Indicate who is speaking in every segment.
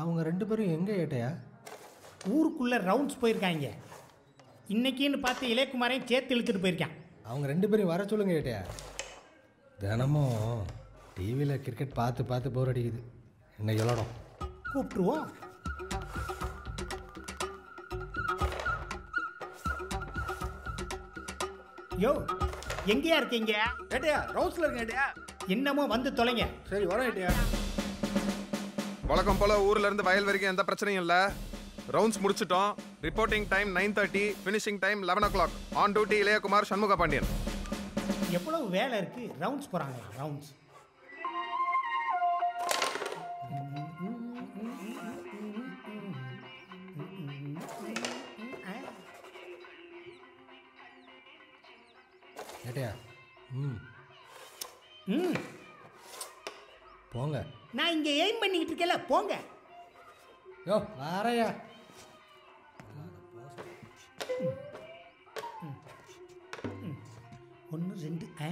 Speaker 1: அவங்க 2 பேரும் எங்கே ஏட்டையா?
Speaker 2: ஊருக்குள்ளே ரவுண்ட்ஸ் போயிருக்காங்க. இன்னைக்குன்னு பார்த்து இளையகுமாரையும் சேர்த்து இழுத்துட்டு போயிருக்கான்.
Speaker 1: அவங்க 2 பேரும் வர சொல்லுங்க ஏட்டையா. தினமும் டிவியில் கிரிக்கெட் பார்த்து பார்த்து போர் அடிக்குது. இன்னைக்கு விளாடும்.
Speaker 2: கூப்பிட்டுருவோம். யோ எங்கேயா இருக்கீங்க?
Speaker 3: ஏட்டையா ரவுண்ட்ஸில் இருக்கேன் ஏட்டையா.
Speaker 2: என்னமோ வந்து தொலைங்க.
Speaker 3: சரி வரோம் ஏட்டையா.
Speaker 4: வழக்கம் போல ஊர்ல இருந்து வயல் வரைக்கும் எந்த பிரச்சனையும் இல்லை. ரவுண்ட்ஸ் முடிச்சிட்டோம். Reporting time 9:30, finishing time 11 o'clock. On duty Ilayakumar Shanmuga Pandian.
Speaker 2: எவ்வளவு வேலை இருக்கு. ரவுண்ட்ஸ் போறாங்களா? ரவுண்ட்ஸ்
Speaker 1: ஏட்டையா. போங்க.
Speaker 2: நான் இங்க எய்ம் பண்ணிக்கிட்டு இருக்கேன்ல, போங்க.
Speaker 1: யோ வாரையா.
Speaker 2: 1 2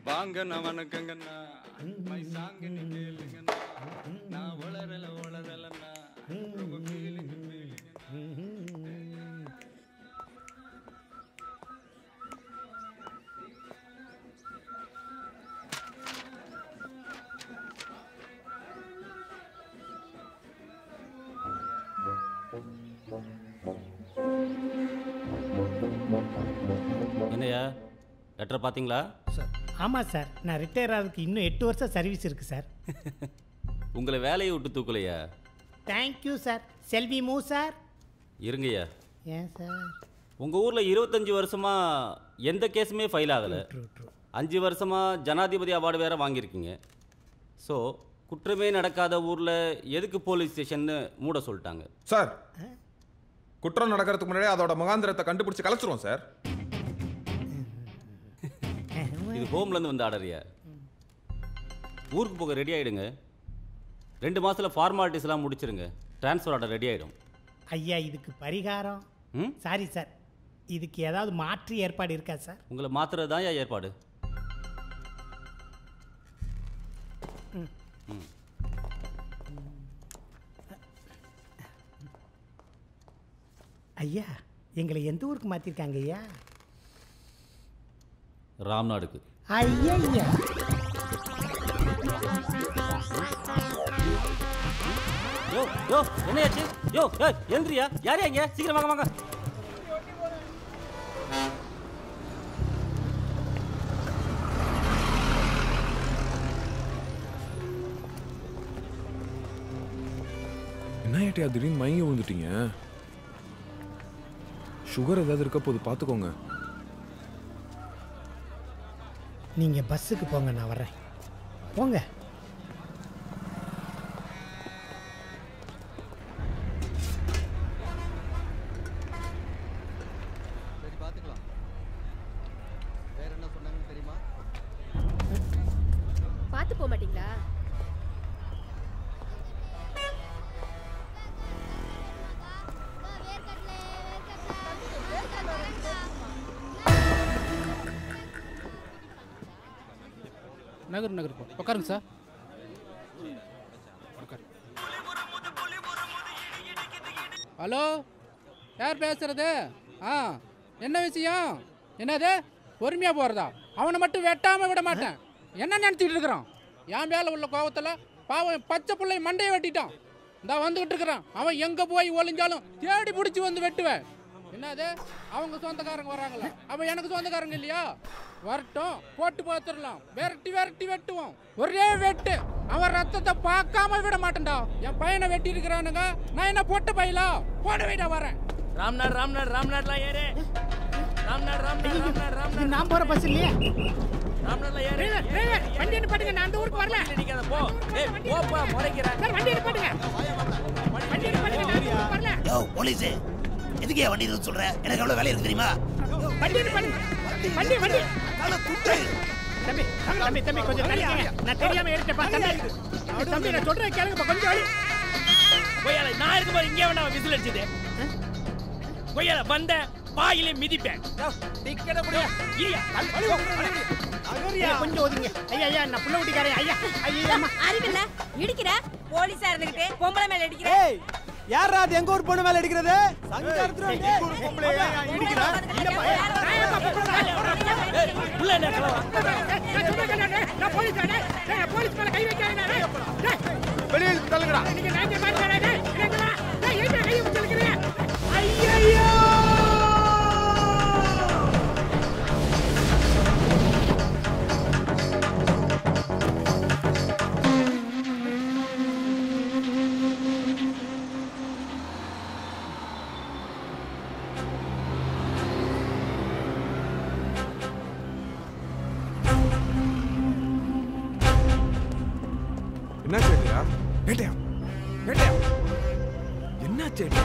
Speaker 5: வாங்க நான் வணக்கங்கண்ணா, மை சாங்க நீ கேளுங்கண்ணா, நான் வளரலண்ணா, ரொம்ப ஃபீலிங்
Speaker 6: என்னையா லெட்டர் பார்த்தீங்களா?
Speaker 1: சார்
Speaker 2: ஆமாம் சார், நான் ரிட்டையர் ஆகிறதுக்கு இன்னும் 8 வருஷம் சர்வீஸ் இருக்குது சார்.
Speaker 6: உங்களை வேலையை விட்டு தூக்கலையா?
Speaker 2: Thank you sir. செல்வி மூ சார்.
Speaker 6: இருங்கய்யா.
Speaker 2: ஏன் சார்?
Speaker 6: உங்கள் ஊரில் 25 வருஷமாக எந்த கேஸுமே ஃபைல் ஆகலை. 5 வருஷமாக ஜனாதிபதி அவார்டு வேறு வாங்கியிருக்கீங்க. ஸோ குற்றமே நடக்காத ஊரில் எதுக்கு போலீஸ் ஸ்டேஷன்னு மூட சொல்லிட்டாங்க.
Speaker 4: சார் குற்றம் நடக்கிறதுக்கு முன்னாடி அதோட முகாந்திரத்தை கண்டுபிடிச்சு கலைச்சிருவோம் சார்.
Speaker 6: இது ஹோம்லேருந்து வந்து ஆர்டரியா? ஊருக்கு போக ரெடி ஆகிடுங்க. 2 மாதத்தில் ஃபார்மாலிட்டிஸ்லாம் முடிச்சிருங்க. ட்ரான்ஸ்ஃபர் ஆர்டர் ரெடி ஆகிடும்.
Speaker 2: ஐயா இதுக்கு பரிகாரம்? சாரி சார், இதுக்கு ஏதாவது மாற்று ஏற்பாடு இருக்கா சார்?
Speaker 6: உங்களை மாற்றுறது தான் ஏற்பாடு.
Speaker 2: ஐயா எங்களை எந்த ஊருக்கு மாற்றிருக்காங்க ஐயா?
Speaker 6: ராம்நாடுக்கு.
Speaker 2: ஐயா ஐயா
Speaker 6: யோ யோ என்னையாச்சு? யோ எழுந்திரியா? யாரையா இங்கே? சீக்கிரம் வாங்க வாங்க.
Speaker 7: என்ன ஏட்டையா திடீர்னு மயங்கி விழுந்துட்டீங்க? சுகர் ஏதாவது இருக்க போது பார்த்துக்கோங்க.
Speaker 2: நீங்கள் பஸ்ஸுக்கு போங்க, நான் வரேன். போங்க.
Speaker 8: சரி பார்த்துக்கலாம். வேற என்ன சொன்னாங்கன்னு தெரியுமா?
Speaker 9: பார்த்து போக மாட்டீங்களா?
Speaker 10: நகர் உட்காருங்க சார். ஹலோ, யார் பேசுறது? என்ன விஷயம்? என்னது பொறுமையா போறதா? அவனை மட்டும் வெட்டாம விட மாட்டேன். என்ன நினைச்சிட்டு இருக்கிறான்? என் மேல உள்ள கோபத்துல பாவம் பச்சை பிள்ளை மண்டையை வெட்டிட்டான். இந்த வந்துகிட்டு இருக்கிறான். அவன் எங்க போய் ஒளிஞ்சாலும் தேடி பிடிச்சி வந்து வெட்டுவேன். என்னது அவங்க சொந்தக்காரங்க வராங்களா? அவன் எனக்கு சொந்தக்காரங்க இல்லையா? வரட்டும், போட்டு பார்த்துடலாம். விரட்டி வெட்டுவோம். ஒரே வெட்டு. அவன் ரத்தத்தை பார்க்காம விட மாட்டேன்டா. என் பையனை வெட்டி இருக்கிறானுங்க. நான் என்ன பொட்ட பையலா? போட வைடா வரேன்.
Speaker 6: ராம்நாட்லாம் ஏறு. ராம்நாட்
Speaker 2: நான் போகிற பஸ் இல்லையா?
Speaker 6: ராம்நாட்லாம் ஏறு.
Speaker 2: வண்டி நிப்பாட்டுங்க, நான் அந்த ஊருக்கு வரல.
Speaker 6: நிக்காத போ. ஏய் போப்பா முறைக்கிறேன்.
Speaker 2: சார் வண்டி நிப்பாட்டுங்க. வண்டி நிப்பாட்டுங்க, நான் அந்த ஊருக்கு வரல.
Speaker 11: யோ போலீஸ், எதுக்கு வண்டி இருக்குன்னு சொல்ற? எனக்கு எவ்வளவு வேலை இருக்கு தெரியுமா?
Speaker 2: வண்டி நிப்பாட்டுங்க. வண்டி தம்பி கொஞ்சம் தள்ளிங்க. நான் தெரியாம ஏறிட்டேன். தம்பி நான் சொல்றேன் கேளுங்க, கொஞ்சம் வழி.
Speaker 6: கொய்யால நான் இருக்கும்போது இங்கே வேணா விசில் அடிச்சது. கொய்யால வந்த
Speaker 11: வாயிலே மிதிப்பேன். டிக்கெட் குடு.
Speaker 2: ஐயா கொஞ்சம் ஒதுங்க. ஐயா ஐயா நான் புள்ள ஊட்டிக்காரன். ஐயா ஐயா
Speaker 9: அறிவில்ல இடிக்கிற போலீஸா இருந்துகிட்டு பொம்பளை மேல அடிக்கிற.
Speaker 3: ஏய் யாரா அது எங்க ஊர் பொண்ணு மேல அடிக்கிறது? சங்கர்த்ரோ எங்க ஊர் பொம்பளை அடிக்கிற?
Speaker 11: புள்ள என்ன கலவா?
Speaker 2: நான் போலீஸ் தானே. நான் போலீஸ் மேல கை வைக்காதே.
Speaker 4: வெளியில் தள்ளுங்கடா.
Speaker 2: நீங்க நாங்க மாட்டறடா. என்னடா? நான் ஏன் கை வச்சிருக்கீங்க? ஐயோ!
Speaker 4: என்ன சேட்டியா?
Speaker 7: ஏட்டியா ஏட்டியா என்ன சேட்டியா?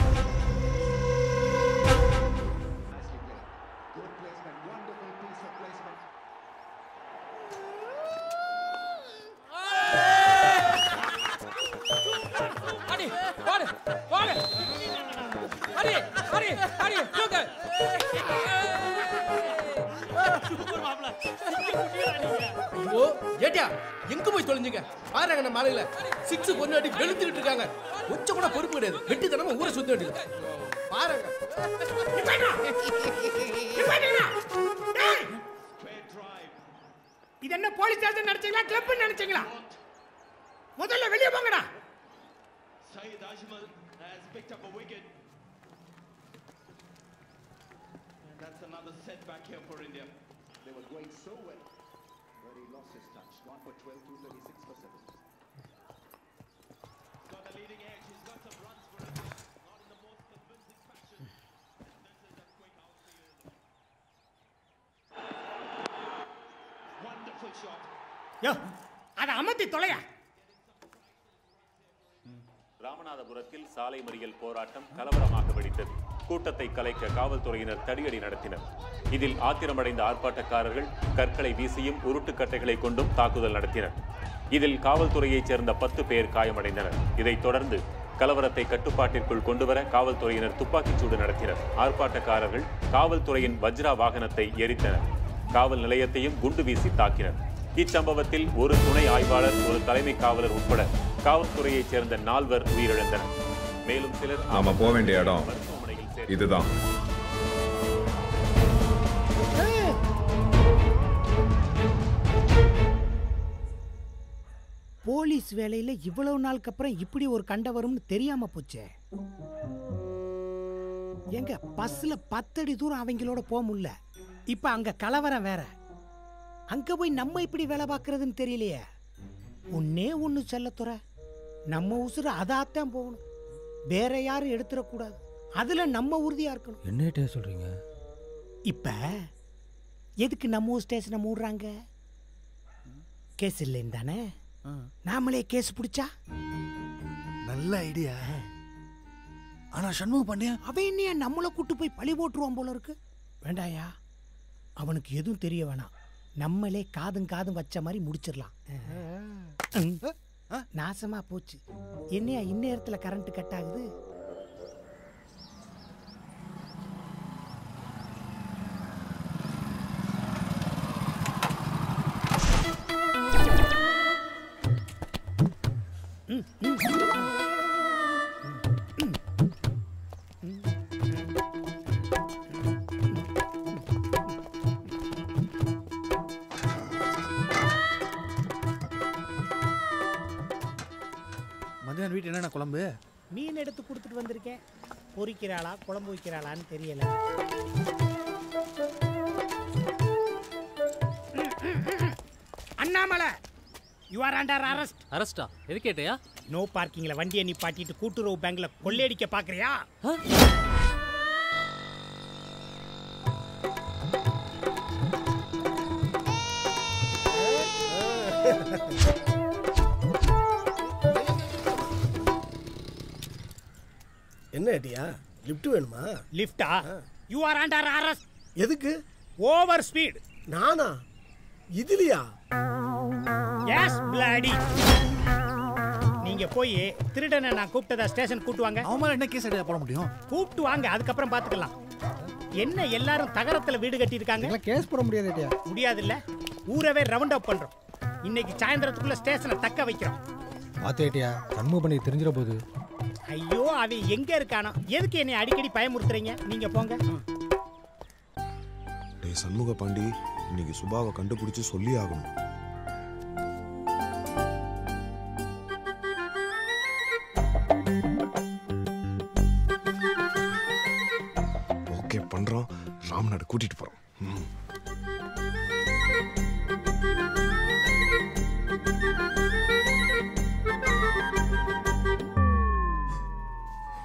Speaker 11: அடி போடு போடு. அடி அடி அடி தூக்கு. சூப்பர் மாப்ள.
Speaker 3: ஓ ஏட்டியா எங்க போய் தொலைஞ்சீங்க? பாருங்க நம்ம மாலையில 6 பொண்ணு அடி வெளுத்துக்கிட்டு இருக்காங்க. கொஞ்சம் கூட பொறுப்பு கிடையாது. வெட்டி தனமா ஊரை சுத்த வேண்டியது. பாருங்க.
Speaker 2: இது என்ன போலீஸ் ஸ்டேஷன் நினைச்சீங்களா? கிளப் நினைச்சீங்களா? முதல்ல வெளிய போங்கடா.
Speaker 5: Saeed Ajmal has picked up a wicket. And that's another setback here for India.
Speaker 12: They were going so well, but he lost his touch. 1 for 12, 236%.
Speaker 5: Got a leading edge. He's got some runs for India. Not in the most convincing fashion. And this is a quick out for you. Wonderful shot.
Speaker 2: யோ அத அமத்தி தொலையா.
Speaker 13: ராமநாதபுரத்தில் சாலை மறியல் போராட்டம் கலவரமாக வெடித்தது. கூட்டத்தை கலைக்க காவல்துறையினர் தடியடி நடத்தினர். இதில் ஆத்திரமடைந்த ஆர்ப்பாட்டக்காரர்கள் கற்களை வீசியும் உருட்டுக்கட்டைகளை கொண்டும் தாக்குதல் நடத்தினர். இதில் காவல்துறையைச் சேர்ந்த 10 பேர் காயமடைந்தனர். இதைத் தொடர்ந்து கலவரத்தை கட்டுப்பாட்டிற்குள் கொண்டுவர காவல்துறையினர் துப்பாக்கிச்சூடு நடத்தினர். ஆர்ப்பாட்டக்காரர்கள் காவல்துறையின் வஜ்ரா வாகனத்தை எரித்தனர். காவல் நிலையத்தையும் குண்டு வீசி தாக்கினர். இச்சம்பவத்தில் ஒரு துணை ஆய்வாளர், ஒரு தலைமை காவலர் உட்பட காவல்துறையைச் சேர்ந்த 4 உயிரிழந்தனர். மேலும் சிலர்
Speaker 4: நாம போக வேண்டிய இடம் இதுதான்.
Speaker 2: போலீஸ் வேலையில இவ்வளவு நாளுக்கு அப்புறம் இப்படி ஒரு கண்ட வரும்னு தெரியாம போச்சே. எங்க பஸ்ல 10 அடி தூரம் அவங்களோட போக முடியல. இப்ப அங்க கலவரம் வேற. அங்க போய் நம்ம இப்படி வேலை பார்க்கறதுன்னு தெரியலையே. ஒன்னே ஒன்னு செல்லத்துறை, நம்ம உசுறு அதாத்தான் போகணும். வேற யாரும் எடுத்துடக்கூடாது. அதுல நம்ம உறுதியா இருக்கணும்.
Speaker 1: என்ன சொல்றீங்க?
Speaker 2: இப்ப எதுக்கு நம்ம ஊர் ஸ்டேஷனை மூடுறாங்க? கேஸ் இல்லைன்னு தானே. நாமளே கேஸ் பிடிச்சா
Speaker 11: நல்ல ஐடியா. ஆனா சண்முக பாண்டியன்
Speaker 2: அவன் என்னையா நம்மளை கூட்டு போய் பழி போட்டுருவான் போல இருக்கு. வேண்டாயா, அவனுக்கு எதுவும் தெரிய வேணாம். நம்மளே காதும் வச்ச மாதிரி முடிச்சிடலாம். நாசமா போச்சு. என்னையா இந்நேரத்துல கரண்ட் கட் ஆகுது?
Speaker 3: மதியானம் வீட்டு என்னென்ன குழம்பு?
Speaker 2: மீன் எடுத்து கொடுத்துட்டு வந்திருக்கேன். பொரிக்கிறாளா குழம்பு வைக்கிறாளான்னு தெரியல. Annamalai, you are under arrest.
Speaker 14: அரெஸ்டா? எது கேட்டியா?
Speaker 2: நோ பார்க்கிங்ல வண்டியை நிப்பாட்டிட்டு கூட்டுறவு பேங்க்ல கொள்ளையடிக்க பாக்குறியா?
Speaker 11: என்ன ஐடியா? லிஃப்ட் வேணுமா?
Speaker 2: லிஃப்டா? You are under arrest.
Speaker 11: எதுக்கு?
Speaker 2: Over speed.
Speaker 11: நானா? இதுலயா?
Speaker 2: Yes bloody. நீங்க போய் திருடனை நான் கூப்பிட்டதா ஸ்டேஷன் கூட்டு வாங்க.
Speaker 11: அவன் மேல என்ன கேஸ் எடுக்க போட முடியும்?
Speaker 2: கூப்பிட்டு வாங்க, அதுக்கப்புறம் பாத்துக்கலாம். என்ன எல்லாரும் தகரத்துல வீடு கட்டி இருக்காங்க?
Speaker 1: கேஸ் போட முடியாது ஏட்டியா.
Speaker 2: முடியாது இல்ல, ஊரவே ரவுண்ட் அப் பண்றோம். இன்னைக்கு சாயந்தரத்துக்குள்ள ஸ்டேஷனை தக்க வைக்கிறோம்.
Speaker 1: பார்த்து ஏட்டியா, கண்மூ பண்ணி தெரிஞ்சிட போகுது.
Speaker 2: ஐயோ, அவன் எங்க இருக்கானோ? எதுக்கு என்னை அடிக்கடி பயமுறுத்துறீங்க? நீங்க போங்க.
Speaker 7: டேய் சண்முக பாண்டி, இன்னைக்கு சுபாவை கண்டுபிடிச்சு சொல்லி ஆகணும். ஓகே பண்றோம், ராம்நாடு கூட்டிட்டு போறோம்.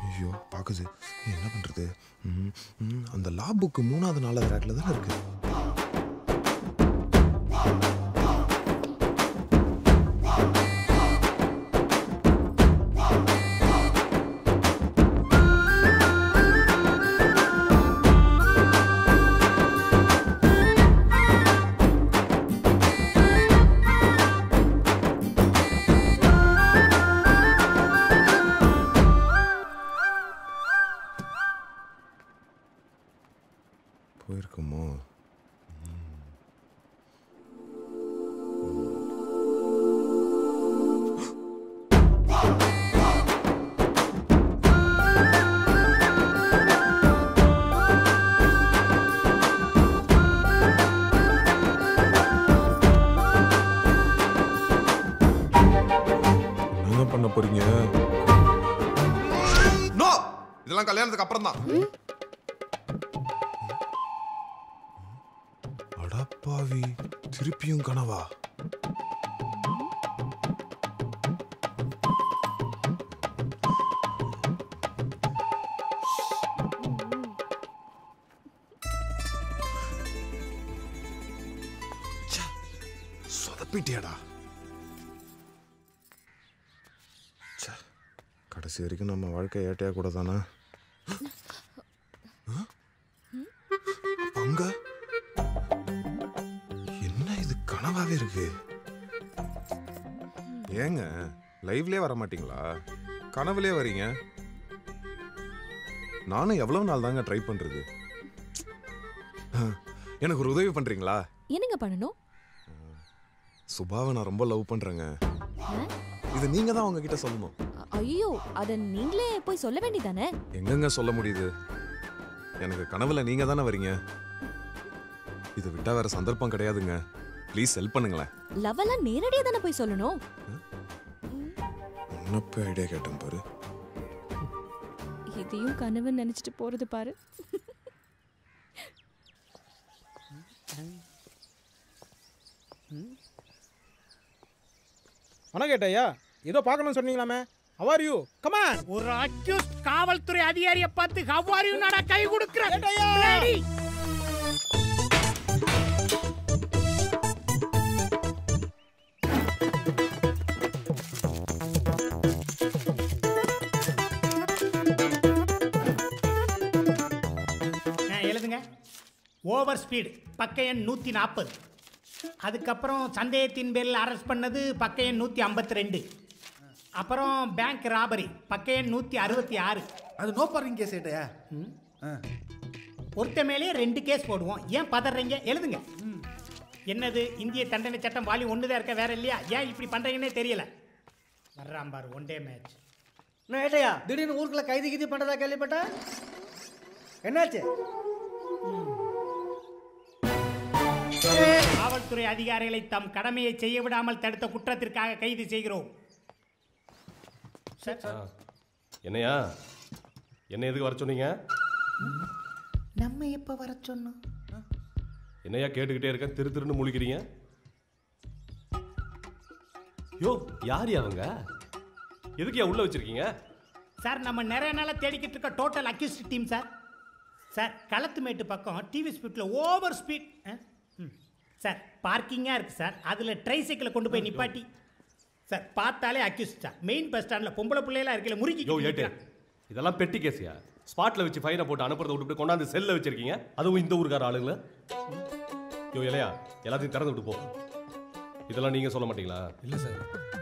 Speaker 7: ஐயோ பாக்குது, என்ன பண்றது? அந்த லா புக்கு 3வது 4வது ரேக்ல தான் இருக்கு. போயிருக்குமோ? என்ன பண்ண போறீங்க?
Speaker 4: நோ, இதெல்லாம் கல்யாணத்துக்கு அப்புறம் தான்.
Speaker 7: அடப்பாவி, திருப்பியும் கனவா? சொதப்பிட்டியாடா. கடைசி வரைக்கும் நம்ம வாழ்க்கை ஏட்டையா கூட தானே. அங்க என்ன இது கனவாவே இருக்கு?
Speaker 4: ஏங்க லைவ்லயே வர மாட்டீங்களா? கனவுலயே வரீங்க. நானும் எவ்வளவு நாள் தாங்க ட்ரை பண்றது. எனக்கு ஒரு உதவி பண்றீங்களா?
Speaker 14: என்னங்க பண்ணணும்?
Speaker 4: சுபாவை நான் ரொம்ப லவ் பண்றேங்க. இது நீங்க தான் அவங்க கிட்ட சொல்லணும்.
Speaker 14: ஐயோ, அத நீங்களே போய் சொல்ல வேண்டியதானே?
Speaker 4: எங்கங்க சொல்ல முடியுது? எனக்கு கனவுல நீங்க தானே வரீங்க. இது விட்டா வேற சந்தர்ப்பம் கிடையாதுங்க. ப்ளீஸ் ஹெல்ப் பண்ணுங்களேன்.
Speaker 14: லவெல்லாம் நேரடியா தானே போய் சொல்லணும்.
Speaker 7: உன்னப்ப ஐடியா கேட்டேன் பாரு.
Speaker 14: இதையும் கனவு நினைச்சிட்டு போறது பாரு.
Speaker 15: வணக்கம் கேட்டையா, ஏதோ பார்க்கணும்னு சொன்னீங்களாமே. How are you? Come on.
Speaker 2: ஒரு அக்யூஸ்ட் காவல்துறை அதிகாரியை பார்த்து how are you நாடா கை கொடுக்குறேன். எழுதுங்க. ஓவர் ஸ்பீடு பக்க எண் 140. அதுக்கப்புறம் சந்தேகத்தின் பேரில் அரெஸ்ட் பண்ணது பக்க எண் 152. அப்புறம் பேங்க் ராபரி பக்க எண் 166.
Speaker 16: அது நோ பார்க்கிங் கேஸ் ஏட்டையா.
Speaker 2: ஒருத்த மேலே 2 கேஸ் போடுவோம். ஏன் பதறீங்க? எழுதுங்க. என்னது, இந்திய தண்டனை சட்டம் வால்யூம் 1 தான் இருக்க, வேற இல்லையா? ஏன் இப்படி பண்றீங்கன்னே தெரியல. வர்றான் பாரு, ஒன் டே மேட்ச்.
Speaker 16: நான் ஏட்டையா திடீர்னு ஊருக்குள்ள கைது கிதி பண்றதா கேள்விப்பட்டேன். என்னாச்சு?
Speaker 2: காவல்துறை அதிகாரிகளை தம் கடமையை செய்ய விடாமல் தடுத்த குற்றத்திற்காக கைது செய்கிறோம்.
Speaker 17: என்னையா, என்ன எதுக்கு வர சொன்னீங்க?
Speaker 2: நம்ம எப்ப வர சொன்னோம்?
Speaker 17: என்னையா கேட்டுக்கிட்டே இருக்க, திரு திருன்னு முழிக்கிறீங்க? யோ, யார் அவங்க? எதுக்கு உள்ள வச்சிருக்கீங்க?
Speaker 2: சார், நம்ம நிறைய நாளா தேடிக்கிட்டு இருக்க total accused team sir. Sir, களத்துமேட்டு பக்கம் டிவி ஸ்பீட்ல ஓவர் ஸ்பீட். சார், பார்க்கிங்கா இருக்கு சார், அதுல ட்ரைசைக்கிளை கொண்டு போய் நிப்பாட்டி. சார், பார்த்தாலே அக்யூஸ்ட் சார். மெயின் பஸ் ஸ்டாண்ட்ல பொம்பளை பிள்ளைலாம் இருக்கல முறுக்கி.
Speaker 17: யோ ஏட்டே, இதெல்லாம் பெட்டி கேஸியா? ஸ்பாட்ல வச்சு ஃபைனை போட்டு அனுப்புறத விட்டு கொண்டாந்து செல்ல வச்சிருக்கீங்க, அதுவும் இந்த ஊருக்கார ஆளுங்கள. யோ இலையா, எல்லாத்தையும் திறந்து விட்டு போ. இதெல்லாம் நீங்க சொல்ல மாட்டீங்களா?
Speaker 1: இல்ல சார்.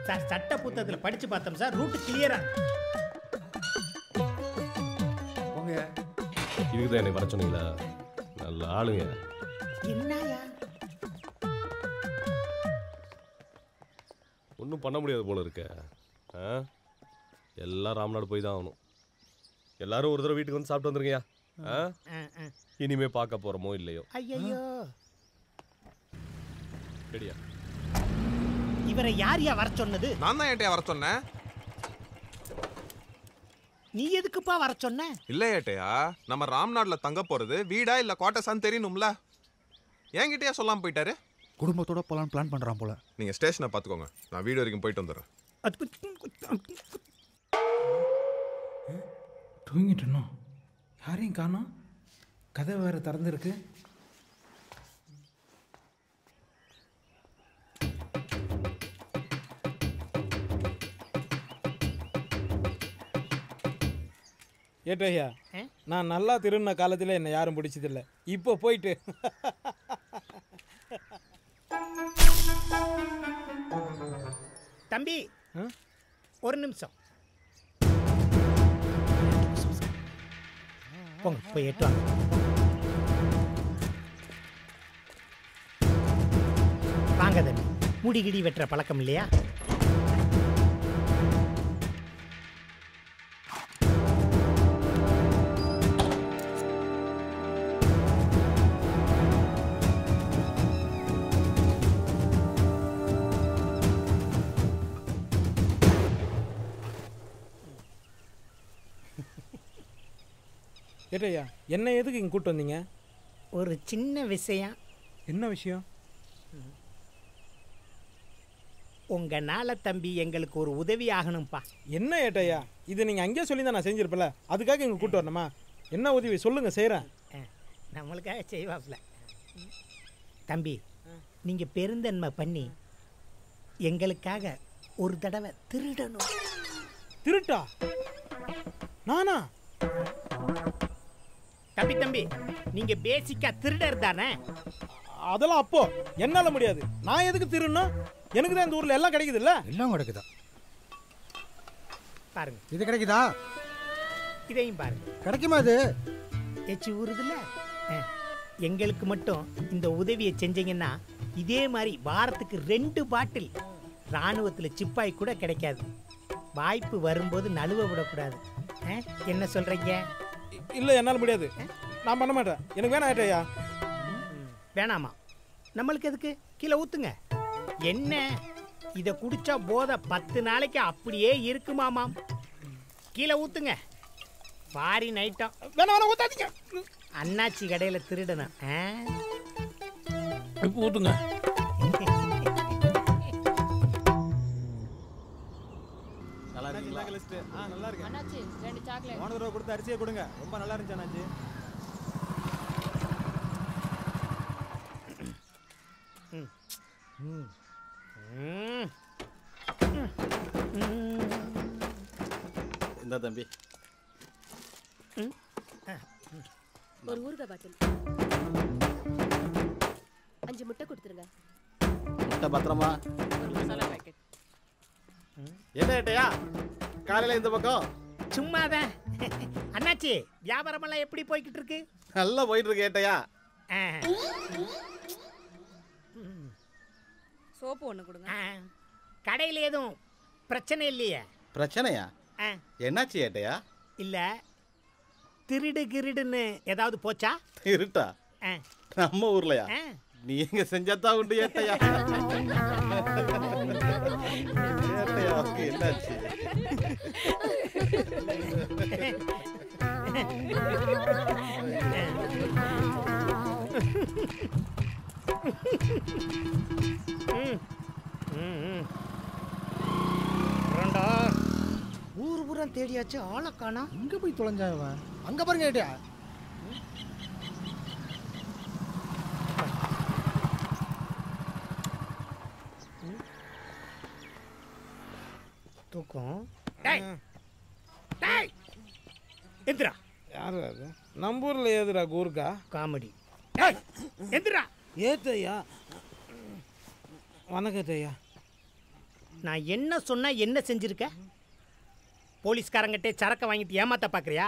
Speaker 2: சார், சட்ட புத்தகத்துல படிச்சு பார்த்தோம் சார், ரூட் கிளியரா.
Speaker 17: இது இதுக்கு தான் என்னை வர சொன்னீங்களா? நல்ல ஆளுங்க.
Speaker 2: என்னயா
Speaker 17: ஒன்றும் பண்ண முடியாது போல இருக்க. எல்லாம் ராம்நாடு போய் தான் ஆகணும். எல்லாரும் ஒரு தடவை வீட்டுக்கு வந்து சாப்பிட்டு வந்துருங்கயா. இனிமே பார்க்க போறோமோ இல்லையோ.
Speaker 2: ஐயோ
Speaker 17: ரெடியா?
Speaker 2: இவரை யாரையா வர சொன்னது?
Speaker 4: நான் தான் ஏட்டையா வர சொன்னேன்.
Speaker 2: நீ எதுக்குப்பா வர சொன்ன?
Speaker 4: இல்ல ஏட்டையா, நம்ம ராம்நாடுல தங்க போறது வீடா இல்ல குவார்டர்ஸான்னு தெரியணும்ல. என்கிட்டயா சொல்லாம போயிட்டாரு?
Speaker 18: குடும்பத்தோட போலான்னு பிளான் பண்றான் போல.
Speaker 4: நீங்க ஸ்டேஷனை பாத்துக்கோங்க, நான் வீடு வரைக்கும் போயிட்டு வந்துடுறேன்.
Speaker 15: தூங்கிட்டு இருந்தோம், யாரையும் காணோம். கதை வேற திறந்துருக்கு. ஏட்டையா, நான் நல்லா திருந்த காலத்தில் என்னை யாரும் பிடிச்சதில்லை. இப்போ போயிட்டு
Speaker 2: தம்பி ஒரு நிமிஷம் போங்க, போய் எட்டு வாங்க. வாங்க தம்பி, முடி கிடி வெட்டுற பழக்கம் இல்லையா?
Speaker 15: ஏட்டையா, என்ன எதுக்கு இங்கே கூப்பிட்டு வந்தீங்க?
Speaker 2: ஒரு சின்ன விஷயம்.
Speaker 15: என்ன விஷயம்?
Speaker 2: உங்களால தம்பி எங்களுக்கு ஒரு உதவி ஆகணும்ப்பா.
Speaker 15: என்ன ஏட்டையா, இது நீங்கள் அங்கேயே சொல்லி தான் நான் செஞ்சிருப்பல, அதுக்காக இங்கே கூப்பிட்டு வரணுமா? என்ன உதவி சொல்லுங்க, செய்கிறேன்.
Speaker 2: நம்மளுக்காக செய்வாப்ல. தம்பி, நீங்கள் பெருந்தன்மை பண்ணி எங்களுக்காக ஒரு தடவை திருடணும்.
Speaker 15: திருட்டா? நானா?
Speaker 2: தம்பி நீங்க பேசிக்கா திருடர் தானே?
Speaker 15: அதெல்லாம் அப்போ என்னால முடியாது. நான் எதுக்கு திருடணும்? எனக்கு தான் இந்த ஊர்ல எல்லாம் கிடைக்குது இல்ல?
Speaker 1: எல்லாம் கிடைக்குதா?
Speaker 2: பாருங்க,
Speaker 1: இது கிடைக்குதா?
Speaker 2: இதையும் பாருங்க.
Speaker 1: கிடைக்குமா? இது
Speaker 2: எச்சி ஊறுதுல்ல. எங்களுக்கு மட்டும் இந்த உதவியை செஞ்சீங்கன்னா இதே மாதிரி வாரத்துக்கு 2 பாட்டில் ராணுவத்தில் சிப்பாய் கூட கிடைக்காது. வாய்ப்பு வரும்போது நழுவ விடக்கூடாது. என்ன சொல்றீங்க?
Speaker 15: இல்ல, என்னால முடியாது. நான் பண்ண மாட்டேன். எனக்கு வேணாம் ஏட்டையா.
Speaker 2: வேணாமா? நம்மளுக்கு எதுக்கு? கீழே ஊத்துங்க. என்ன இதை குடிச்சா போதை 10 நாளைக்கு அப்படியே இருக்குமாமாம். கீழே ஊத்துங்க. பாரி நைட்டம்.
Speaker 15: வேணாம், ஊத்தாதீங்க.
Speaker 2: அண்ணாச்சி கடையில திருடணும்.
Speaker 15: இப்போ ஊத்துங்க.
Speaker 18: நல்லா இருக்கீங்களா? நல்லா இருக்கு
Speaker 14: அண்ணாச்சி, 2 சாக்லேட்.
Speaker 18: போன தடவை கொடுத்த அரிசியை கொடுங்க, ரொம்ப நல்லா இருந்துச்சு அண்ணாச்சி.
Speaker 8: இந்த தம்பி
Speaker 14: ஒரு ஊறுகாய் பாட்டில், 5 முட்டை கொடுத்துருங்க.
Speaker 8: முட்டை பத்திரமா?
Speaker 14: ஒரு மசாலா பாக்கெட்.
Speaker 8: என்ன ஏட்டையா காலையில இந்த பக்கம்?
Speaker 2: சும்மாதான். அண்ணாச்சி, வியாபாரமெல்லாம் எப்படி போய்கிட்டு இருக்கு?
Speaker 8: நல்லா போயிட்டு இருக்கு ஏட்டையா.
Speaker 9: சோப்பு ஒன்று கொடுங்க.
Speaker 2: கடையில் எதுவும் பிரச்சனை இல்லையே?
Speaker 8: பிரச்சனையா? என்னாச்சு ஏட்டையா?
Speaker 2: இல்ல, திருடு கிருடுன்னு ஏதாவது போச்சா?
Speaker 8: திருட்டா? நம்ம ஊர்லயா? நீங்க செஞ்சாதான் உண்டு ஏட்டையா. ஏட்டையா என்னாச்சு?
Speaker 2: ஊர் பூரா தேடியாச்சு, ஆளை காணா.
Speaker 1: இங்க போய் தொலைஞ்சாவா? அங்க பாருங்க ஏட்டையா.
Speaker 2: தூக்கம். எந்திரா.
Speaker 15: யாரு அது? நம்ம ஊர்ல ஏதுடா கூர்க்கா?
Speaker 2: காமெடி. எந்திரா.
Speaker 15: ஏத்தையா, வணக்கம் ஐயா.
Speaker 2: நான் என்ன சொன்னா என்ன செஞ்சிருக்க? போலீஸ்காரங்கிட்டே சரக்க வாங்கிட்டு ஏமாத்த பாக்குறியா?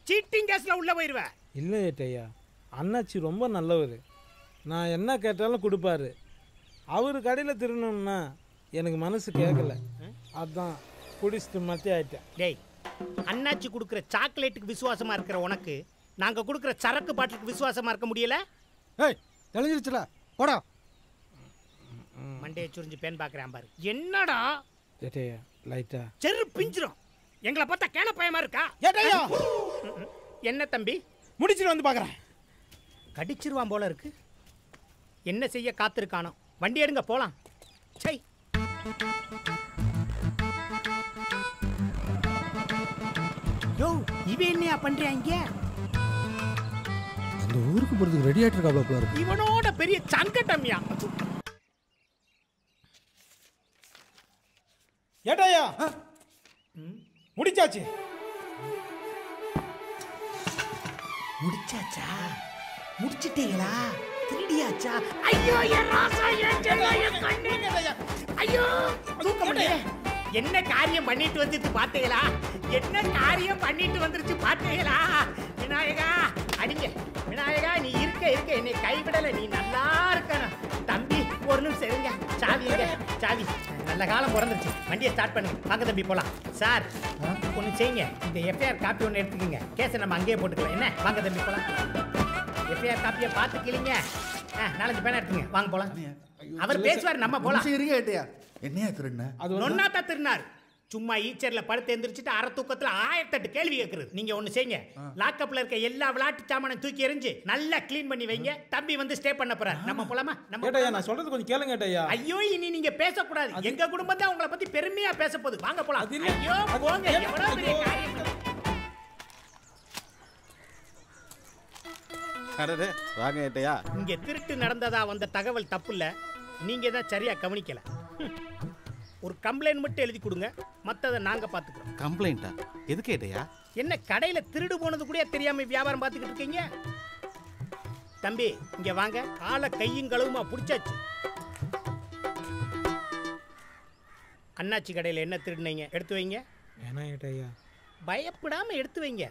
Speaker 2: சீட்டிங் கேஸ்ல உள்ள போயிருவ.
Speaker 15: இல்லை ஏட்டையா, அண்ணாச்சி ரொம்ப நல்லவர். நான் என்ன கேட்டாலும் கொடுப்பாரு. அவர் கடையில் திருடணும்னா எனக்கு மனசு கேட்கல. அதான் குடிச்சிட்டு மத்திய ஆயிட்டேன்.
Speaker 2: டேய், அண்ணாச்சி கொடுக்குற சாக்லேட்டுக்கு விசுவாசமாக இருக்கிற உனக்கு நாங்கள் கொடுக்குற சரக்கு பாட்டிலுக்கு விசுவாசமாக இருக்க முடியல?
Speaker 1: ஏய், தெளிஞ்சிருச்சுல, போடா.
Speaker 2: மண்டையை சுரிஞ்சு பேன் பார்க்குறேன் பாரு. என்னடா
Speaker 15: ஏட்டையா லைட்டா
Speaker 2: செரு பிஞ்சிரும். எங்களை பார்த்தா கேன பயமா இருக்கா?
Speaker 15: ஏட்டையா,
Speaker 2: என்ன தம்பி?
Speaker 15: முடிச்சிட்டு வந்து பார்க்குறேன்.
Speaker 2: கடிச்சிருவான் போல இருக்கு. என்ன செய்ய காத்திருக்கானோ? வண்டி எடுங்க போலாம். சை, யோ இவன் என்னையா பண்றியா இங்க?
Speaker 1: அந்த ஊருக்கு போறதுக்கு ரெடி ஆயிட்டு இருக்காப்ல போல இருக்கு.
Speaker 2: இவனோட பெரிய சங்கட்டம்யா.
Speaker 15: ஏட்டையா முடிச்சாச்சு.
Speaker 2: முடிச்சாச்சா? முடிச்சிட்டீங்களா? திருடியாச்சா? ஐயோ என் ராசா, என் செல்லம், என் கண்ணே. ஐயோ தூக்க முடியல. என்ன காரியம் பண்ணிட்டு வந்துட்டு பாத்தீங்களா? என்ன காரியம் பண்ணிட்டு வந்துருச்சு பாத்தீங்களா? விநாயகா அடிங்க. விநாயகா நீ இருக்க இருக்க என்னை கைவிடல. நீ நல்லா இருக்கணும் தம்பி. ஒரு நிமிஷம் இருங்க. சாவி எங்க? சாவி. நல்ல காலம் பிறந்துருச்சு. வண்டியை ஸ்டார்ட் பண்ணுங்க. வாங்க தம்பி போலாம். சார் ஒன்று செய்யுங்க. இந்த எஃப்ஐஆர் காப்பி ஒன்று எடுத்துக்கோங்க. கேஸை நம்ம அங்கேயே போட்டுக்கலாம். என்ன? வாங்க தம்பி போலாம். எஃப்ஐஆர் காப்பியை பார்த்து கிளிங்க. 4-5 பேனா எடுத்துங்க. வாங்க போலாம். அவர் பேசுவார், நம்ம போலாம்.
Speaker 11: என்னையா திருடின?
Speaker 2: அது நொன்னாத்தா திருநார். சும்மா ஈச்சர்ல படுத்து எந்திரிச்சிட்டு அரை தூக்கத்துல 1008 கேள்வி கேட்கறது. நீங்க ஒண்ணு செய்யுங்க. லாக்அப்ல இருக்க எல்லா விளையாட்டு சாமானையும் தூக்கி எறிஞ்சு நல்லா க்ளீன் பண்ணி வைங்க. தம்பி வந்து ஸ்டே பண்ண போறார். நம்ம போலாமா?
Speaker 15: ஏட்டையா நான் சொல்றது கொஞ்சம் கேளுங்க ஏட்டையா.
Speaker 2: ஐயோ இனி நீங்க பேசக்கூடாது. எங்க குடும்பம் தான் உங்களை பத்தி பெருமையா பேச போகுது. வாங்க போலாம். ஐயோ போங்க. எவ்வளவு பெரிய காரியம்.
Speaker 8: அடடே வாங்க ஏட்டையா.
Speaker 2: இங்க திருட்டு நடந்ததா வந்த தகவல் தப்பு இல்ல. நீங்க தான் சரியா கவனிக்கல. ஒரு கம்ப்ளைண்ட் மட்டும் எழுதி கொடுங்க. மற்றதை நாங்க பாத்துக்கிறோம்.
Speaker 8: கம்ப்ளைண்டா? எதுக்கு ஏட்டையா?
Speaker 2: என்ன கடையில திருடு போனது கூட தெரியாம வியாபாரம் பார்த்துக்கிட்டு இருக்கீங்க? தம்பி இங்க வாங்க. ஆளை கையும் களவுமா பிடிச்சாச்சு. அண்ணாச்சி கடையில் என்ன திருடுனீங்க? எடுத்து வைங்க.
Speaker 15: ஏன்னா ஏட்டையா
Speaker 2: பயப்படாம எடுத்து வைங்க.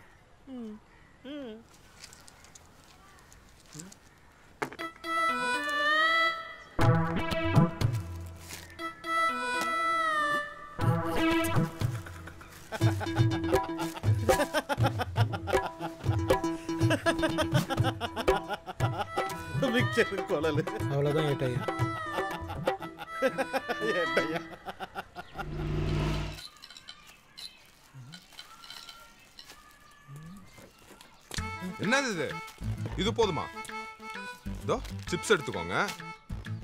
Speaker 8: மிக்சர் கொலலு.
Speaker 15: அவ்வளோதான் ஏட்டையா.
Speaker 8: ஏட்டையா
Speaker 4: என்னது இது? இது போதுமா? இதோ சிப்ஸ் எடுத்துக்கோங்க,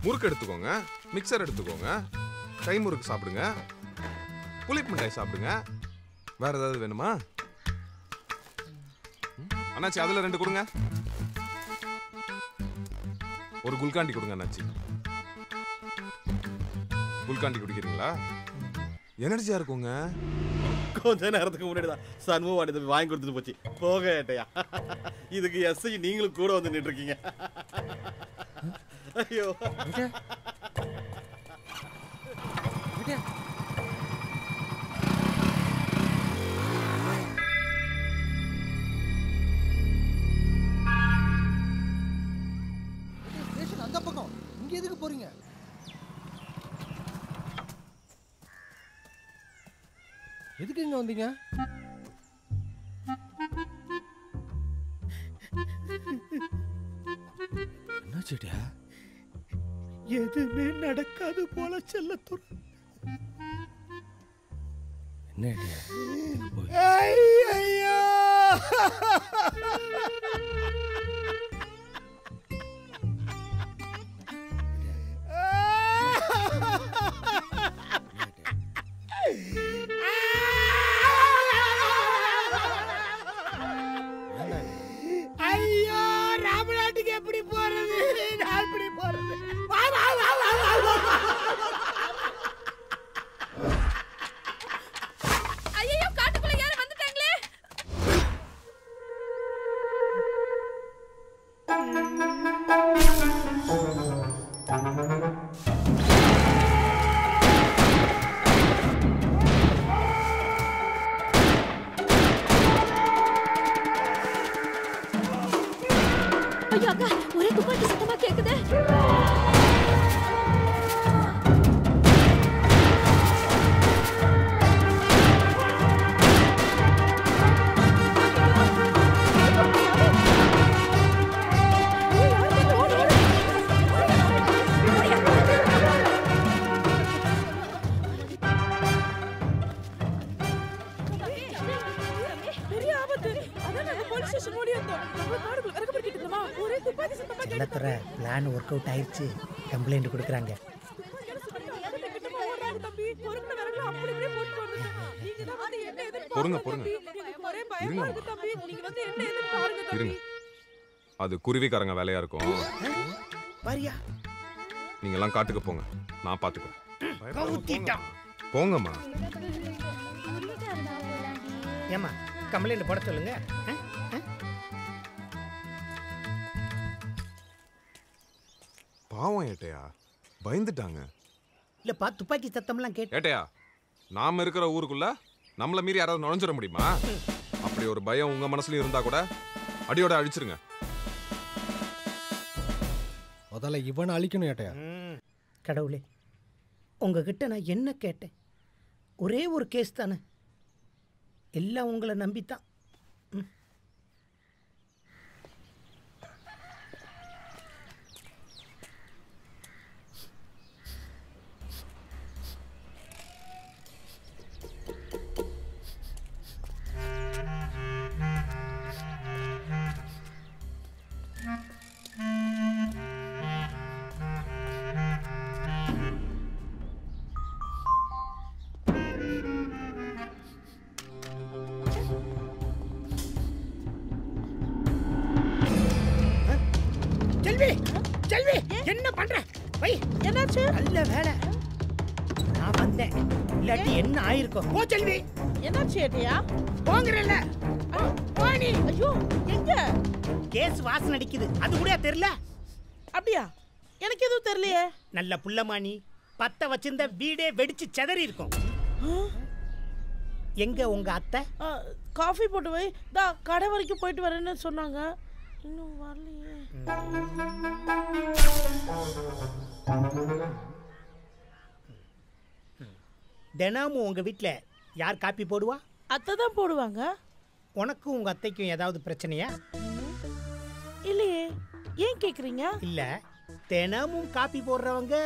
Speaker 4: முறுக்கு எடுத்துக்கோங்க, மிக்சர் எடுத்துக்கோங்க, கை முறுக்கு சாப்பிடுங்க, புளிப்பு மிட்டாய் சாப்பிடுங்க. வேற ஏதாவது வேணுமா? அண்ணாச்சி அதுல 2 கொடுங்க. ஒரு குல்காண்டி கொடுங்க அண்ணாச்சி. குல்காண்டி குடிக்கிறீங்களா? எனர்ஜியா இருக்குங்க.
Speaker 8: கொஞ்ச நேரத்துக்கு முன்னாடி தான் சண்முகவாடி தம்பி வாங்கி கொடுத்துட்டு போச்சு. போக ஏட்டையா. இதுக்கு எஸ்ஐ நீங்களும் கூட வந்து நின்று இருக்கீங்க. ஐயோ
Speaker 1: அந்த பக்கம். இங்க எதுக்கு போறீங்க? எதுக்கு இங்க வந்தீங்க? என்னாச்சுடா?
Speaker 2: எதுவுமே நடக்காது போல செல்லத்துறை.
Speaker 1: என்ன
Speaker 2: ஐயோ ஐயோ ராமநாட்டுக்கு எப்படி போறது? நான் எப்படி போறது?
Speaker 9: ஐயோ காட்டுக்குள்ள யாரும் வந்துட்டாங்களே.
Speaker 2: செல்லத்துறை பிளான் ஒர்க் அவுட் ஆயிடுச்சு. கம்ப்ளைண்ட் கொடுக்குறாங்க.
Speaker 4: பொறுங்க பொறுங்க இருங்க இருங்க. அது குருவிக்காரங்க வேலையா இருக்கும்.
Speaker 2: வரியா?
Speaker 4: நீங்க எல்லாம் காட்டுக்கு போங்க, நான் பாத்துக்கிறேன். போங்கம்மா.
Speaker 2: ஏமா கம்ப்ளைண்ட் போட சொல்லுங்க.
Speaker 4: பாவம் ஏட்டையா, பயந்துட்டாங்க.
Speaker 2: இல்லப்பா துப்பாக்கி சத்தம்லாம் கேட்டு.
Speaker 4: ஏட்டையா, நாம இருக்கிற ஊருக்குள்ள நம்மள மீறி யாராவது நுழைஞ்சிட முடியுமா? அப்படி ஒரு பயம் உங்க மனசுலயும் இருந்தா கூட அடியோட அழிச்சிருங்க.
Speaker 1: முதல்ல இவனை அழிக்கணும் ஏட்டையா.
Speaker 2: கடவுளே, உங்ககிட்ட நான் என்ன கேட்டேன்? ஒரே ஒரு கேஸ் தானே, எல்லாம் உங்களை நம்பித்தான். செல்வி, செல்வி, என்ன பண்ற? வை.
Speaker 9: என்னாச்சு?
Speaker 2: நல்ல வேலை நான் வந்தேன், இல்லாட்டி என்ன ஆயிருக்கும். போ செல்வி.
Speaker 9: என்னாச்சு ஏட்டியா?
Speaker 2: போங்கறல்ல. போனி.
Speaker 9: ஐயோ, எங்க?
Speaker 2: கேஸ் வாசனை அடிக்குது, அது கூட தெரியல.
Speaker 9: அப்படியா? எனக்கு எதுவும் தெரியலையே.
Speaker 2: நல்ல புள்ளமானி, பத்த வச்சிருந்த வீடே வெடிச்சு செதறி இருக்கும். எங்க உங்க அத்தை?
Speaker 9: காஃபி போட்டு வை, தா கடை வரைக்கும் போயிட்டு வரேன்னு சொன்னாங்க. இன்னும் வரலையே.
Speaker 2: தினமும் உங்க வீட்ல யார் காப்பி போடுவா?
Speaker 9: அத்தை தான் போடுவாங்க.
Speaker 2: உனக்கும் உங்க அத்தைக்கும் ஏதாவது பிரச்சனையா?
Speaker 9: இல்லையே, ஏன் கேக்குறீங்க?
Speaker 2: இல்ல, தினமும் காப்பி போடுறவங்க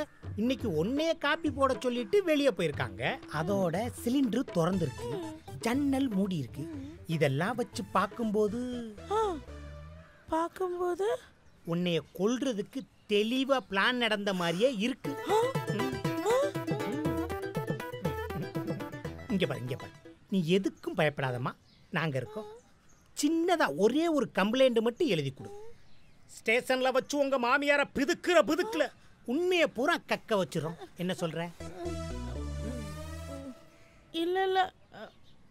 Speaker 2: இன்னைக்கு ஒன்னே காப்பி போட சொல்லிட்டு வெளியே போயிருக்காங்க. அதோட சிலிண்டர் திறந்துருக்கு, ஜன்னல் மூடி இருக்கு. இதெல்லாம் வச்சு பார்க்கும்போது உன்னைய கொல்றதுக்கு தெளிவா பிளான் நடந்த மாதிரியே இருக்கு. இங்க பாரு, இங்க பாரு, நீ எதுக்கும் பயப்படாதம்மா, நாங்க இருக்கோம். சின்னதா ஒரே ஒரு கம்ப்ளைண்ட் மட்டும் எழுதி கொடு. ஸ்டேஷன்ல வச்சு உங்க மாமியார பிதுக்குல உண்மையை பூரா கக்க வச்சிரும். என்ன சொல்ற?
Speaker 9: இல்ல இல்ல,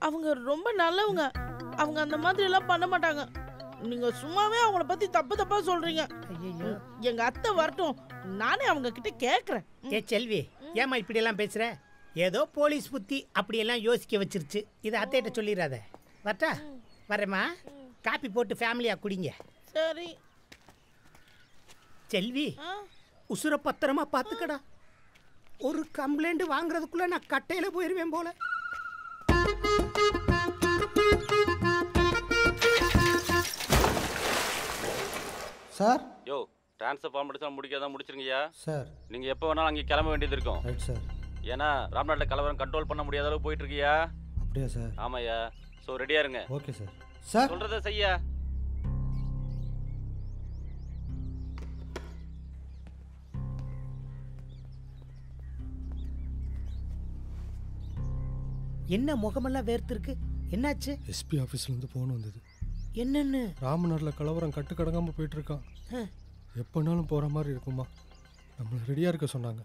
Speaker 9: அவங்க ரொம்ப நல்லவங்க. அவங்க அந்த மாதிரி எல்லாம் பண்ண மாட்டாங்க. நீங்க சும்மாவே அவங்கள பத்தி தப்பா சொல்றீங்க. எங்க அத்தை வரட்டும், நானே அவங்க கிட்ட கேக்குறேன்.
Speaker 2: ஏ செல்வி, ஏமா இப்படி எல்லாம் பேசுற? ஏதோ போலீஸ் புத்தி அப்படியெல்லாம் யோசிக்க வச்சிருச்சு. இதை அத்தைகிட்ட சொல்லிடாத. வரட்டா? வரேம்மா. காப்பி போட்டு ஃபேமிலியா குடிங்க.
Speaker 9: சரி
Speaker 2: செல்வி, உசுர பத்திரமா பார்த்துக்கடா. ஒரு கம்ப்ளைண்ட் வாங்குறதுக்குள்ள நான் கட்டையில போயிருவேன் போல.
Speaker 1: சார்.
Speaker 6: யோ, ட்ரான்ஸ்ஃபர் ஃபார்மேட்ஸ் முடிக்காதான் முடிச்சிருங்கய்யா.
Speaker 1: சார்.
Speaker 6: நீங்கள் எப்போ வேணாலும் அங்கே கிளம்ப வேண்டியது இருக்கும்.
Speaker 1: Right sir.
Speaker 6: ஏன்னா ராம்நாட்டில் கலவரம் கண்ட்ரோல் பண்ண முடியாத அளவு போயிட்டு இருக்கியா?
Speaker 1: அப்படியா சார்?
Speaker 6: ஆமாய்யா. ஸோ ரெடியாக இருங்க.
Speaker 1: Okay sir. சார்
Speaker 6: சொல்கிறத செய்ய.
Speaker 2: என்ன முகமெல்லாம் வேர்த்திருக்கு? என்னாச்சு?
Speaker 1: எஸ்பி ஆஃபீஸ்லேருந்து ஃபோன் வந்தது.
Speaker 2: என்னன்னு?
Speaker 1: ராமநாட்டில் கலவரம் கட்டுக்கடங்காமல் போயிட்டு இருக்கான். எப்போனாலும் போகிற மாதிரி இருக்குமா? நம்மளை ரெடியாக இருக்க சொன்னாங்க.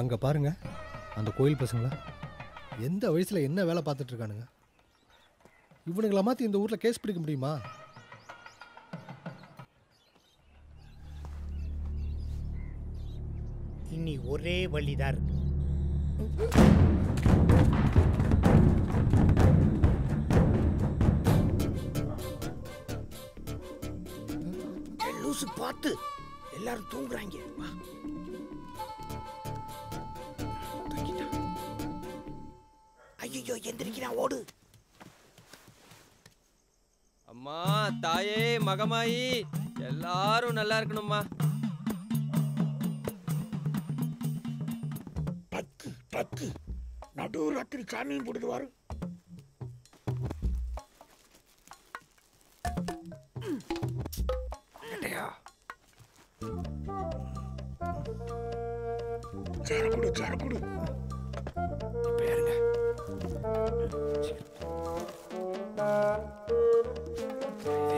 Speaker 1: அங்கே பாருங்க, அந்த கோயில் பசங்கள எந்த வயசில் என்ன வேலை பார்த்துட்டு இருக்கானுங்க. இவனுங்களை மாற்றி இந்த ஊரில் கேஸ் பிடிக்க முடியுமா?
Speaker 2: இனி ஒரே வழிதான் இருக்கு. லூசு பார்த்து, எல்லாரும் தூங்குறாங்க. ஐயோ, எந்திரிக்கிறான், ஓடு.
Speaker 19: அம்மா, தாயே, மகமாயி, எல்லாரும் நல்லா இருக்கணும்மா.
Speaker 2: பக்கு நடு ராத்திரி சாமியும் போட்டுடுவாரு. சேர கொடு பேருங்க.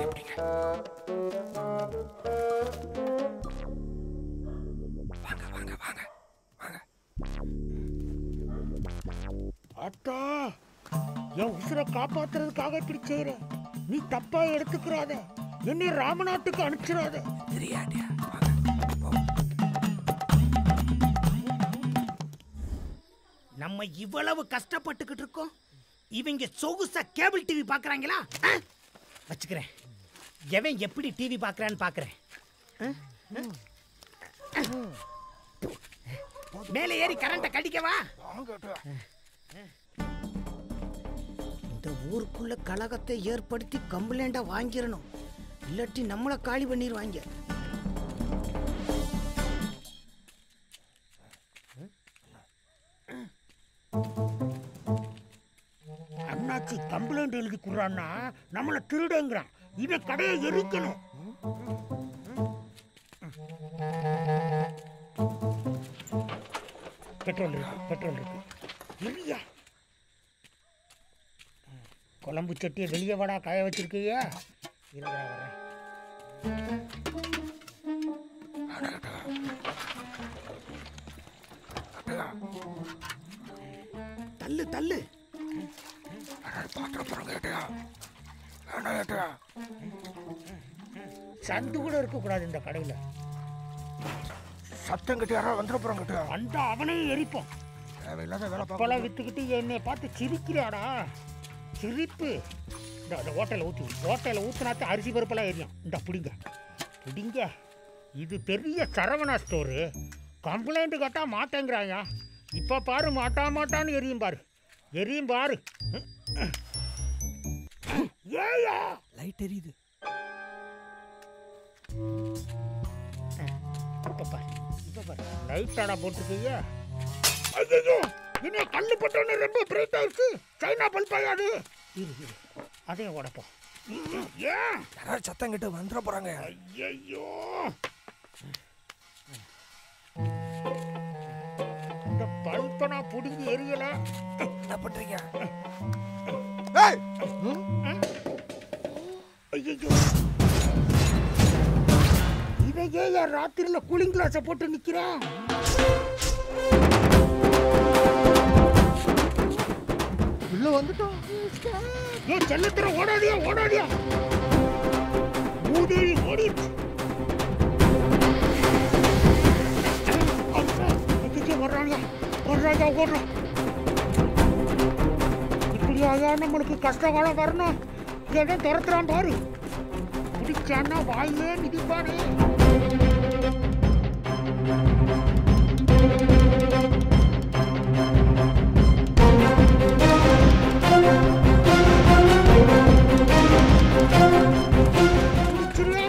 Speaker 2: எப்படிங்க? வாங்க வாங்க வாங்க வாங்க.
Speaker 20: அத்தா, என் உசுரை காப்பாத்துறதுக்காக இப்படி செய்யற. நீ தப்பா எடுத்துக்கிறாத. என்னை ராமநாட்டுக்கு அனுப்பிச்சிடாத.
Speaker 2: தெரியாடியா?
Speaker 20: நம்ம இவ்வளவு கஷ்டப்பட்டுக்கிட்டு இருக்கோம், இவங்க சொகுசா கேபிள் டிவி பாக்குறாங்களா? வச்சுக்கிறேன். எவன் எப்படி டிவி பாக்குறான்னு பாக்குறேன். மேலே ஏறி கரண்ட கடிக்கவா? இந்த ஊருக்குள்ள கலகத்தை ஏற்படுத்தி கம்ப்ளைண்ட வாங்கிடணும், இல்லாட்டி நம்மளை காலி பண்ணிடுவாங்க. அண்ணாச்சி கம்ப்ளைண்ட் எழுதி கொடுறான்னா நம்மளை திருடுங்கிறான். இவன் கடையை எரிக்கணும். பெட்ரோல் இருக்கு. எரியா. குழம்பு சட்டியை வெளியே வாடா காய வச்சிருக்கியா? இருக்கா வரேன். தள்ளு தள்ளு. சந்து கூட இருக்க கூடாது இந்த கடையில. சத்தம் கிட்ட யாராவது வந்துட போறாங்க. அந்த அவனையும் எரிப்போம். தேவையில்லாத வேலை பார்க்கலாம். வித்துக்கிட்டு என்னை பார்த்து சிரிக்கிறாடா. சிரிப்பு. இந்த ஓட்டையில் ஊற்றினாத்த அரிசி பருப்பெல்லாம் எரியும். இந்த பிடிங்க. இது பெரிய சரவணா ஸ்டோரு. கம்ப்ளைண்ட் கேட்டா மாட்டேங்கிறாங்க. இப்போ பாரு, மாட்டான்னு எரியும் பாரு. ஏயா லைட் எரியுது. இப்போ பாரு லைட்டாடா போட்டுருக்கீங்க. ஐயோ, இன்னும் கல்லு போட்டோன்னு ரொம்ப பிரைட்டா இருக்கு. சைனா பல்பாயாது. இரு அதையும் உடப்போம். ஏன் யாராவது சத்தம் கிட்ட வந்துட போறாங்க. ஐயோ, இந்த பல்பனா புடுங்கி எரியல. என்ன பண்றீங்க? ஐயோ, இதையே என் ராத்திரில கூலிங் கிளாஸை போட்டு நிக்கிறேன். உள்ள வந்துட்டோம். ஏன் செல்லத்திர ஓடாதியா? மூதேவி ஓடிடுச்சு. வர்றாங்க ஓடுறோம். இப்படியா நம்மளுக்கு கஷ்ட காலம் வரணும்? இதான் துரத்துறான் பாரு. பிடிச்சான்னா வாயிலே மிதிப்பானே.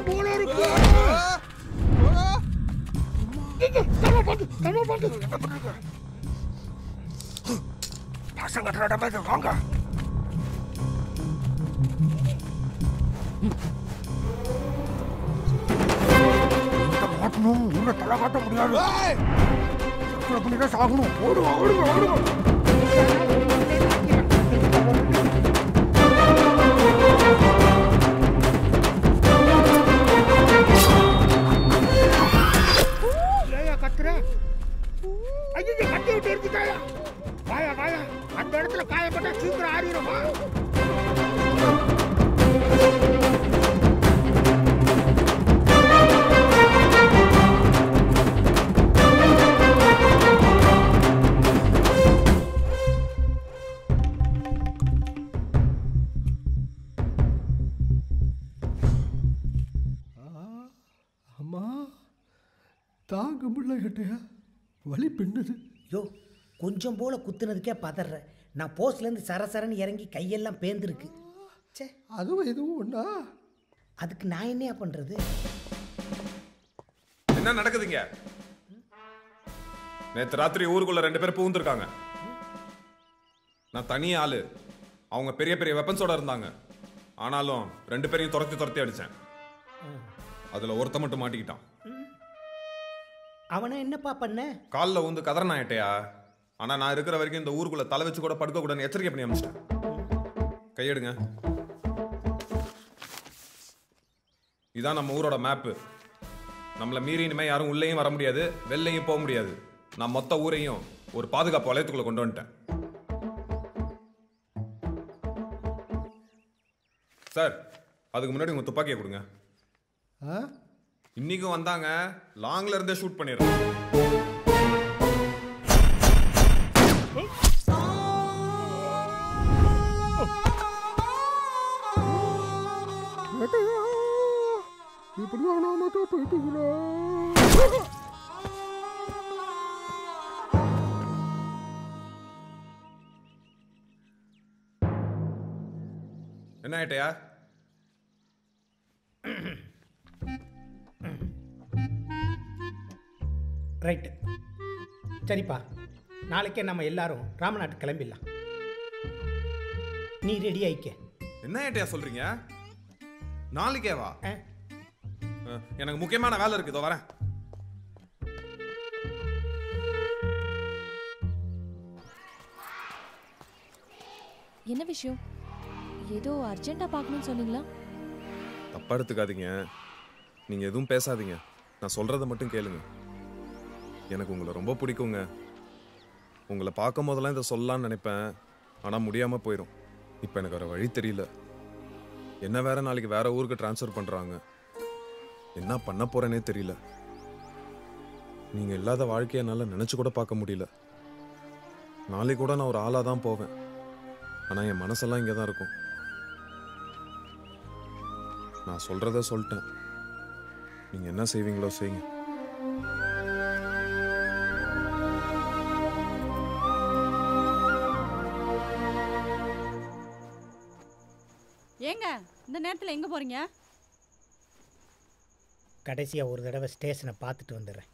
Speaker 20: போல இருக்கு. பசங்க வாங்க. மாட்டணும், உன்னை தலை காட்ட முடியாது. பண்ணிதான் சாகணும். ஓடுவோம். ஏயா கத்துற? ஐயோ, கட்டி விட்டு எரிஞ்சுட்டாயா? வாயா அந்த இடத்துல காயப்பட்டா சீக்கிரம் ஆறிடுமா?
Speaker 1: அம்மா, தாங்க முடியல கேட்டியா? வலி பின்னுது.
Speaker 2: யோ, கொஞ்சம் போல குத்துனதுக்கே பதற. நான் போஸ்ட்லேருந்து சரசரன்னு இறங்கி கையெல்லாம் பேந்துருக்கு. சே,
Speaker 1: அதுவும் எதுவும் ஒன்றா?
Speaker 2: அதுக்கு நான் என்னையா பண்ணுறது?
Speaker 4: என்ன நடக்குதுங்க? நேற்று ராத்திரி ஊருக்குள்ள 2 பேர் பூந்துருக்காங்க. நான் தனி ஆளு. அவங்க பெரிய பெரிய வெப்பன்ஸோட இருந்தாங்க. ஆனாலும் 2 பேரையும் துரத்தி அடிச்சேன். அதுல ஒருத்த மட்டும் மாட்டிக்கிட்டான்.
Speaker 2: அவனை என்னப்பா பண்ண?
Speaker 7: காலில் வந்து கதறனாயிட்டையா. ஆனால் நான் இருக்கிற வரைக்கும் இந்த ஊருக்குள்ள தலை வச்சு கூட படுக்கக்கூடாதுன்னு எச்சரிக்கை பண்ணி அனுப்பிச்சிட்டேன். கையெடுங்க. இதான் நம்ம ஊரோட மேப்பு. நம்மளை மீறி இனிமேல் யாரும் உள்ளேயும் வர முடியாது, வெளிலையும் போக முடியாது. நான் மொத்த ஊரையும் ஒரு பாதுகாப்பு வளையத்துக்குள்ள கொண்டு வந்துட்டேன். சார், அதுக்கு முன்னாடி உங்க துப்பாக்கியை கொடுங்க. இன்னைக்கும் வந்தாங்க, லாங்ல இருந்தே ஷூட் பண்ணிடுறேன். என்ன ஆயிட்டையா?
Speaker 2: ரைட்டு. சரிப்பா, நாளைக்கே நம்ம எல்லாரும் ராமநாட்டு கிளம்பிடலாம். நீ ரெடி ஆயிக்க.
Speaker 7: என்ன ஆயிட்டையா சொல்றீங்க? நாளைக்கே வா. எனக்கு முக்கியமான வேலை இருக்கு, இதோ வரேன்.
Speaker 21: என்ன விஷயம்? ஏதோ அர்ஜென்ட்டா பார்க்கணும்னு சொன்னீங்களா?
Speaker 7: தப்பா எடுத்துக்காதீங்க. நீங்க எதுவும் பேசாதீங்க, நான் சொல்றதை மட்டும் கேளுங்க. எனக்கு உங்களை ரொம்ப பிடிக்குங்க. உங்களை பார்க்கும் போதெல்லாம் இதை சொல்லலாம்னு நினைப்பேன், ஆனால் முடியாமல் போயிடும். இப்போ எனக்கு வேற வழி தெரியல. என்ன வேற நாளைக்கு வேற ஊருக்கு ட்ரான்ஸ்ஃபர் பண்ணுறாங்க. என்ன பண்ண போறேனே தெரியல. நீங்கள் இல்லாத வாழ்க்கையை என்னால் நினச்சி கூட பார்க்க முடியல. நாளைக்கு கூட நான் ஒரு ஆளாக தான் போவேன், ஆனால் என் மனசெல்லாம் இங்கே தான் இருக்கும். நான் சொல்கிறத சொல்லிட்டேன், நீங்கள் என்ன செய்வீங்களோ செய்யுங்க.
Speaker 22: ஏங்க இந்த நேரத்தில் எங்கே போகிறீங்க?
Speaker 2: கடைசியாக ஒரு தடவை ஸ்டேஷனை பார்த்துட்டு வந்துடுறேன்.